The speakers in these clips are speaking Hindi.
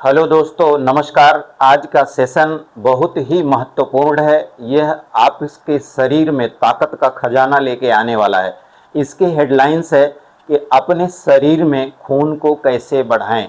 हेलो दोस्तों, नमस्कार। आज का सेशन बहुत ही महत्वपूर्ण है। यह आपके शरीर में ताकत का खजाना लेके आने वाला है। इसकी हेडलाइंस है कि अपने शरीर में खून को कैसे बढ़ाएं।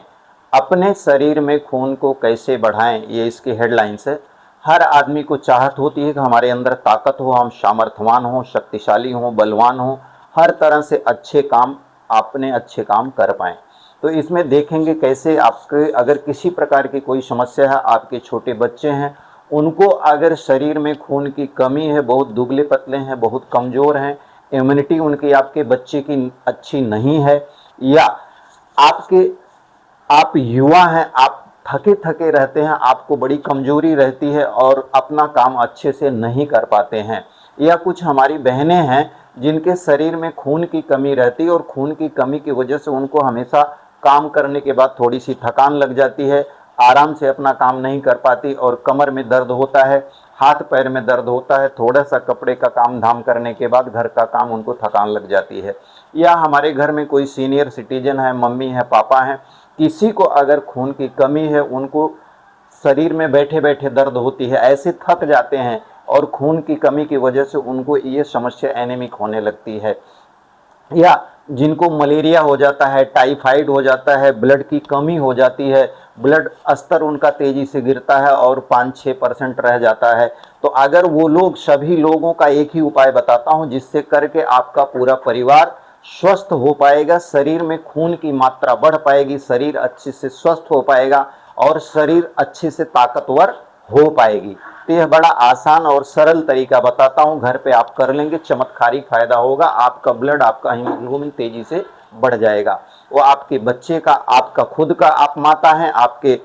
अपने शरीर में खून को कैसे बढ़ाएं, ये इसकी हेडलाइंस है। हर आदमी को चाहत होती है कि हमारे अंदर ताकत हो, हम सामर्थ्यवान हों, शक्तिशाली हों, बलवान हों, हर तरह से अच्छे काम कर पाएं। तो इसमें देखेंगे कैसे आपके अगर किसी प्रकार की कोई समस्या है, आपके छोटे बच्चे हैं, उनको अगर शरीर में खून की कमी है, बहुत दुबले पतले हैं, बहुत कमज़ोर हैं, इम्यूनिटी उनकी आपके बच्चे की अच्छी नहीं है, या आपके आप युवा हैं, आप थके थके रहते हैं, आपको बड़ी कमजोरी रहती है और अपना काम अच्छे से नहीं कर पाते हैं, या कुछ हमारी बहनें हैं जिनके शरीर में खून की कमी रहती है और खून की कमी की वजह से उनको हमेशा काम करने के बाद थोड़ी सी थकान लग जाती है, आराम से अपना काम नहीं कर पाती और कमर में दर्द होता है, हाथ पैर में दर्द होता है, थोड़ा सा कपड़े का काम धाम करने के बाद घर का काम उनको थकान लग जाती है। या हमारे घर में कोई सीनियर सिटीजन है, मम्मी है, पापा हैं, किसी को अगर खून की कमी है, उनको शरीर में बैठे बैठे दर्द होती है, ऐसे थक जाते हैं और खून की कमी की वजह से उनको ये समस्या एनीमिक होने लगती है। या जिनको मलेरिया हो जाता है, टाइफाइड हो जाता है, ब्लड की कमी हो जाती है, ब्लड स्तर उनका तेजी से गिरता है और 5-6% रह जाता है। तो अगर वो लोग, सभी लोगों का एक ही उपाय बताता हूं जिससे करके आपका पूरा परिवार स्वस्थ हो पाएगा, शरीर में खून की मात्रा बढ़ पाएगी, शरीर अच्छे से स्वस्थ हो पाएगा और शरीर अच्छे से ताकतवर हो पाएगी। तो यह बड़ा आसान और सरल तरीका बताता हूँ, घर पे आप कर लेंगे, चमत्कारी फायदा होगा। आपका ब्लड, आपका हीमोग्लोबिन तेजी से बढ़ जाएगा। वो आपके बच्चे का, आपका खुद का, आप माता हैं, आपके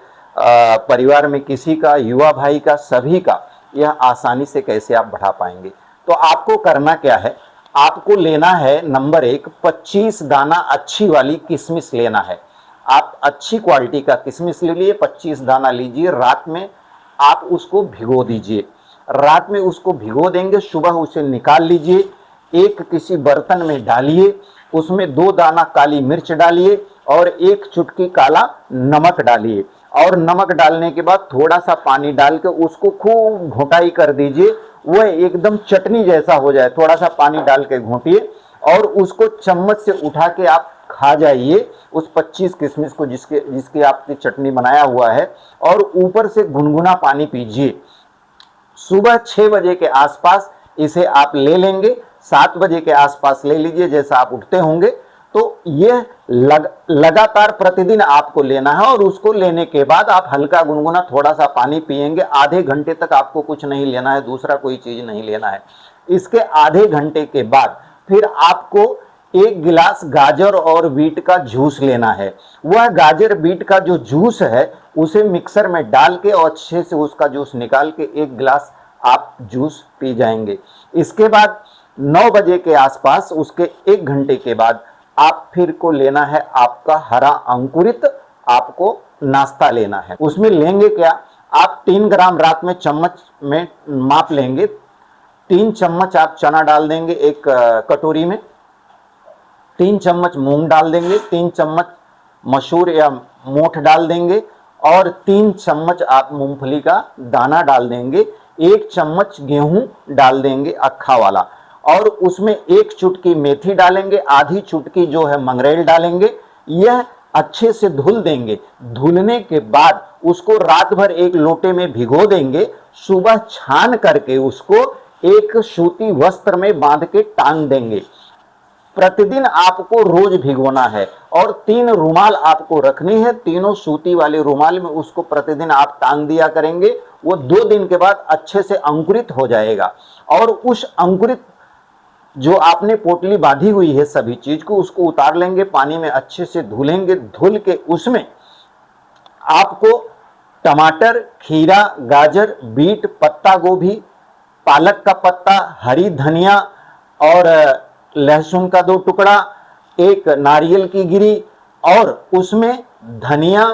परिवार में किसी का, युवा भाई का, सभी का, यह आसानी से कैसे आप बढ़ा पाएंगे। तो आपको करना क्या है, आपको लेना है नंबर 1, 25 दाना अच्छी वाली किशमिश लेना है। आप अच्छी क्वालिटी का किशमिश ले लिए, 25 दाना लीजिए, रात में आप उसको भिगो दीजिए। रात में उसको भिगो देंगे, सुबह उसे निकाल लीजिए, एक किसी बर्तन में डालिए, उसमें 2 दाना काली मिर्च डालिए और 1 चुटकी काला नमक डालिए, और नमक डालने के बाद थोड़ा सा पानी डाल के उसको खूब घोटाई कर दीजिए, वह एकदम चटनी जैसा हो जाए। थोड़ा सा पानी डाल के घोटिए और उसको चम्मच से उठा के आप खा जाइए, उस 25 किशमिश को जिसकी आपने चटनी बनाया हुआ है, और ऊपर से गुनगुना पानी पीजिए। सुबह 6 बजे के आसपास इसे आप ले लेंगे, 7 बजे के आसपास ले लीजिए जैसा आप उठते होंगे। तो यह लगातार प्रतिदिन आपको लेना है, और उसको लेने के बाद आप हल्का गुनगुना थोड़ा सा पानी पिएंगे। आधे घंटे तक आपको कुछ नहीं लेना है, दूसरा कोई चीज नहीं लेना है। इसके आधे घंटे के बाद फिर आपको 1 गिलास गाजर और बीट का जूस लेना है। वह गाजर बीट का जो जूस है उसे मिक्सर में डाल के और अच्छे से उसका जूस निकाल के 1 गिलास आप जूस पी जाएंगे। इसके बाद 9 बजे के आसपास, उसके 1 घंटे के बाद, आप फिर को लेना है आपका हरा अंकुरित, आपको नाश्ता लेना है। उसमें लेंगे क्या, आप 3 ग्राम रात में चम्मच में माप लेंगे। 3 चम्मच आप चना डाल देंगे एक कटोरी में, 3 चम्मच मूंग डाल देंगे, 3 चम्मच मसूर या मोठ डाल देंगे, और 3 चम्मच आप मूंगफली का दाना डाल देंगे, 1 चम्मच गेहूं डाल देंगे अक्खा वाला, और उसमें 1 चुटकी मेथी डालेंगे, आधी चुटकी जो है मंगरेल डालेंगे। यह अच्छे से धुल देंगे। धुलने के बाद उसको रात भर एक लोटे में भिगो देंगे। सुबह छान करके उसको एक सूती वस्त्र में बांध के टांग देंगे। प्रतिदिन आपको रोज भिगोना है, और 3 रुमाल आपको रखनी है, तीनों सूती वाले रुमाल में उसको प्रतिदिन आप टांग दिया करेंगे। वो 2 दिन के बाद अच्छे से अंकुरित हो जाएगा, और उस अंकुरित जो आपने पोटली बांधी हुई है सभी चीज को, उसको उतार लेंगे, पानी में अच्छे से धुलेंगे। धुल के उसमें आपको टमाटर, खीरा, गाजर, बीट, पत्ता गोभी, पालक का पत्ता, हरी धनिया और लहसुन का 2 टुकड़ा, 1 नारियल की गिरी, और उसमें धनिया,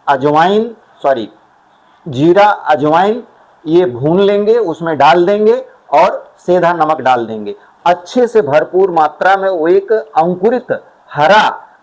अजवाइन, जीरा, अजवाइन, ये भून लेंगे, उसमें डाल देंगे और सेंधा नमक डाल देंगे। अच्छे से भरपूर मात्रा में वो एक अंकुरित हरा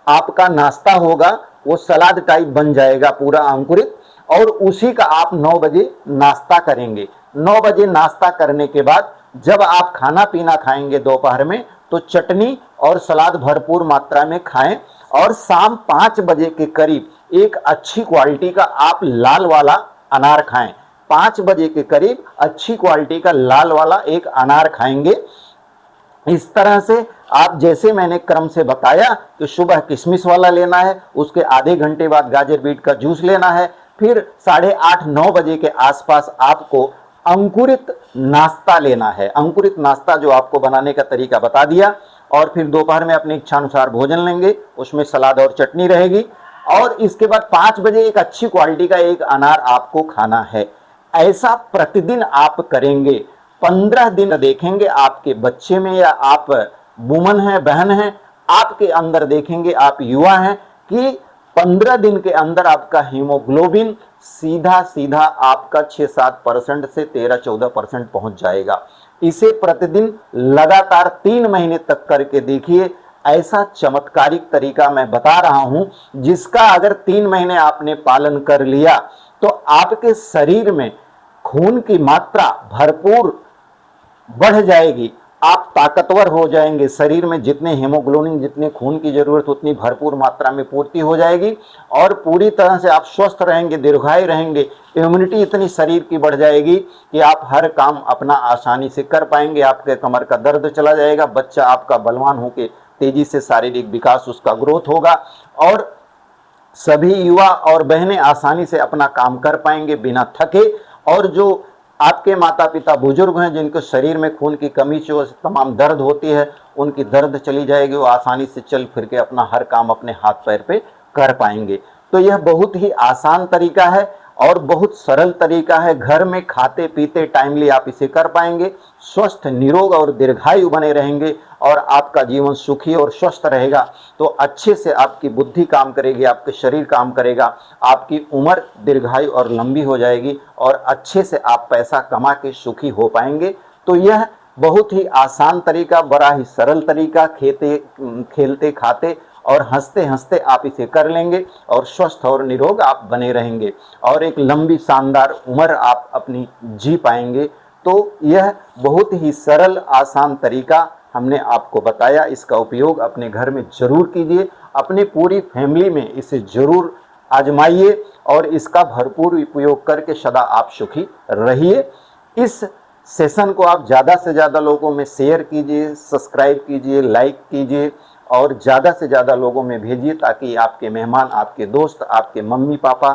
आपका नाश्ता होगा, वो सलाद टाइप बन जाएगा पूरा अंकुरित। और उसी का आप 9 बजे नाश्ता करेंगे। 9 बजे नाश्ता करने के बाद जब आप खाना पीना खाएंगे दोपहर में, तो चटनी और सलाद भरपूर मात्रा में खाएं। और शाम 5 बजे के करीब एक अच्छी क्वालिटी का आप लाल वाला अनार खाएं। 5 बजे के करीब अच्छी क्वालिटी का लाल वाला एक अनार खाएंगे। इस तरह से आप, जैसे मैंने क्रम से बताया कि सुबह किशमिश वाला लेना है, उसके आधे घंटे बाद गाजर बीट का जूस लेना है, फिर 8:30-9 बजे के आसपास आपको अंकुरित नाश्ता लेना है। अंकुरित नाश्ता जो आपको बनाने का तरीका बता दिया। और फिर दोपहर में अपनी इच्छानुसार भोजन लेंगे, उसमें सलाद और चटनी रहेगी। और इसके बाद 5 बजे एक अच्छी क्वालिटी का एक अनार आपको खाना है। ऐसा प्रतिदिन आप करेंगे, 15 दिन देखेंगे आपके बच्चे में, या आप वुमन हैं, बहन हैं, आपके अंदर देखेंगे, आप युवा हैं, कि 15 दिन के अंदर आपका हीमोग्लोबिन सीधा सीधा आपका 6-7% से 13-14% पहुंच जाएगा। इसे प्रतिदिन लगातार 3 महीने तक करके देखिए। ऐसा चमत्कारिक तरीका मैं बता रहा हूं, जिसका अगर 3 महीने आपने पालन कर लिया तो आपके शरीर में खून की मात्रा भरपूर बढ़ जाएगी। आप ताकतवर हो जाएंगे। शरीर में जितने हीमोग्लोबिन, जितने खून की जरूरत, उतनी भरपूर मात्रा में पूर्ति हो जाएगी। और पूरी तरह से आप स्वस्थ रहेंगे, दीर्घायु रहेंगे। इम्यूनिटी इतनी शरीर की बढ़ जाएगी कि आप हर काम अपना आसानी से कर पाएंगे। आपके कमर का दर्द चला जाएगा। बच्चा आपका बलवान होकर तेजी से शारीरिक विकास उसका ग्रोथ होगा। और सभी युवा और बहनें आसानी से अपना काम कर पाएंगे बिना थके। और जो आपके माता पिता बुजुर्ग हैं, जिनको शरीर में खून की कमी से तमाम दर्द होती है, उनकी दर्द चली जाएगी। वो आसानी से चल फिर के अपना हर काम अपने हाथ पैर पे कर पाएंगे। तो यह बहुत ही आसान तरीका है और बहुत सरल तरीका है। घर में खाते पीते टाइमली आप इसे कर पाएंगे। स्वस्थ, निरोग और दीर्घायु बने रहेंगे और आपका जीवन सुखी और स्वस्थ रहेगा। तो अच्छे से आपकी बुद्धि काम करेगी, आपके शरीर काम करेगा, आपकी उम्र दीर्घायु और लंबी हो जाएगी और अच्छे से आप पैसा कमा के सुखी हो पाएंगे। तो यह बहुत ही आसान तरीका, बड़ा ही सरल तरीका, खेलते खाते और हंसते हंसते आप इसे कर लेंगे और स्वस्थ और निरोग आप बने रहेंगे और एक लंबी शानदार उम्र आप अपनी जी पाएंगे। तो यह बहुत ही सरल आसान तरीका हमने आपको बताया। इसका उपयोग अपने घर में जरूर कीजिए, अपनी पूरी फैमिली में इसे जरूर आजमाइए और इसका भरपूर उपयोग करके सदा आप सुखी रहिए। इस सेशन को आप ज़्यादा से ज़्यादा लोगों में शेयर कीजिए, सब्सक्राइब कीजिए, लाइक कीजिए और ज़्यादा से ज़्यादा लोगों में भेजिए, ताकि आपके मेहमान, आपके दोस्त, आपके मम्मी पापा,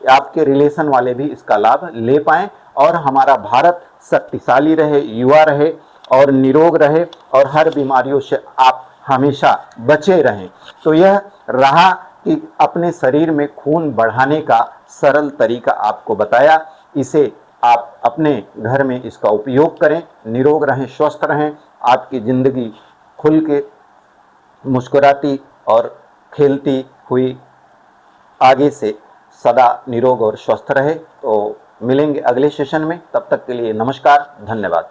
आपके रिलेशन वाले भी इसका लाभ ले पाएँ और हमारा भारत शक्तिशाली रहे, युवा रहे और निरोग रहे और हर बीमारियों से आप हमेशा बचे रहें। तो यह रहा कि अपने शरीर में खून बढ़ाने का सरल तरीका आपको बताया। इसे आप अपने घर में इसका उपयोग करें, निरोग रहें, स्वस्थ रहें, आपकी ज़िंदगी खुल के मुस्कुराती और खेलती हुई आगे से सदा निरोग और स्वस्थ रहे। तो मिलेंगे अगले सेशन में, तब तक के लिए नमस्कार, धन्यवाद।